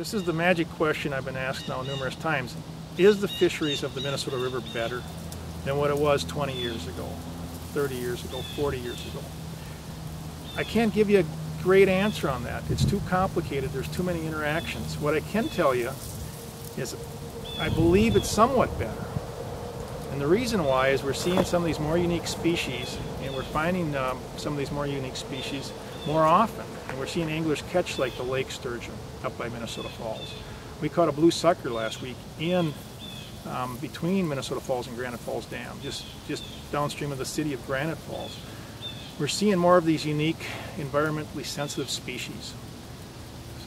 This is the magic question I've been asked now numerous times. Is the fisheries of the Minnesota River better than what it was 20 years ago, 30 years ago, 40 years ago? I can't give you a great answer on that. It's too complicated. There's too many interactions. What I can tell you is I believe it's somewhat better. And the reason why is we're seeing some of these more unique species, and we're finding some of these more unique species more often. And we're seeing anglers catch like the lake sturgeon up by Minnesota Falls. We caught a blue sucker last week in between Minnesota Falls and Granite Falls Dam, just downstream of the city of Granite Falls. We're seeing more of these unique, environmentally sensitive species.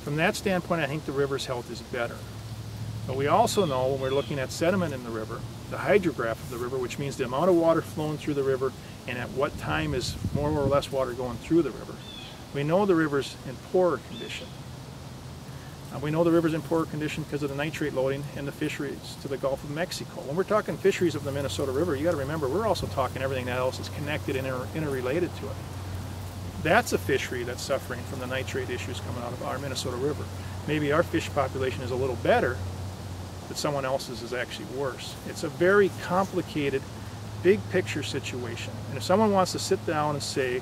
From that standpoint, I think the river's health is better. But we also know when we're looking at sediment in the river, the hydrograph of the river, which means the amount of water flowing through the river and at what time is more or less water going through the river. We know the river's in poorer condition. We know the river's in poorer condition because of the nitrate loading and the fisheries to the Gulf of Mexico. When we're talking fisheries of the Minnesota River, you got to remember we're also talking everything that else is connected and interrelated to it. That's a fishery that's suffering from the nitrate issues coming out of our Minnesota River. Maybe our fish population is a little better, but someone else's is actually worse. It's a very complicated, big picture situation. And if someone wants to sit down and say,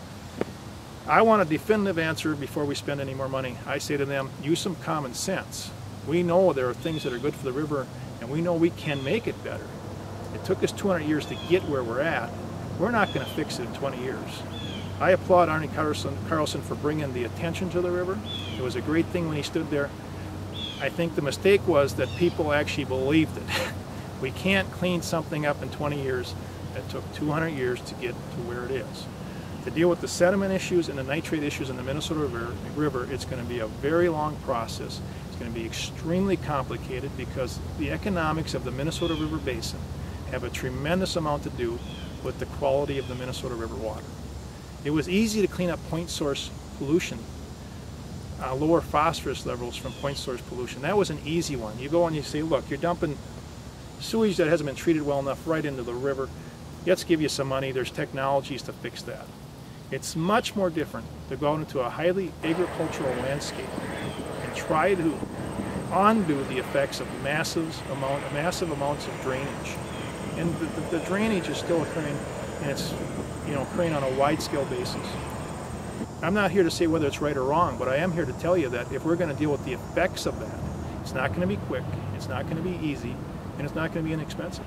I want a definitive answer before we spend any more money, I say to them, use some common sense. We know there are things that are good for the river, and we know we can make it better. It took us 200 years to get where we're at. We're not going to fix it in 20 years. I applaud Arne Carlson for bringing the attention to the river. It was a great thing when he stood there. I think the mistake was that people actually believed it. We can't clean something up in 20 years that took 200 years to get to where it is. To deal with the sediment issues and the nitrate issues in the Minnesota River, it's going to be a very long process. It's going to be extremely complicated because the economics of the Minnesota River Basin have a tremendous amount to do with the quality of the Minnesota River water. It was easy to clean up point source pollution, lower phosphorus levels from point source pollution. That was an easy one. You go and you say, look, you're dumping sewage that hasn't been treated well enough right into the river. Let's give you some money. There's technologies to fix that. It's much more different to go out into a highly agricultural landscape and try to undo the effects of massive amounts of drainage. And the drainage is still occurring, and it's occurring on a wide-scale basis. I'm not here to say whether it's right or wrong, but I am here to tell you that if we're going to deal with the effects of that, it's not going to be quick, it's not going to be easy, and it's not going to be inexpensive.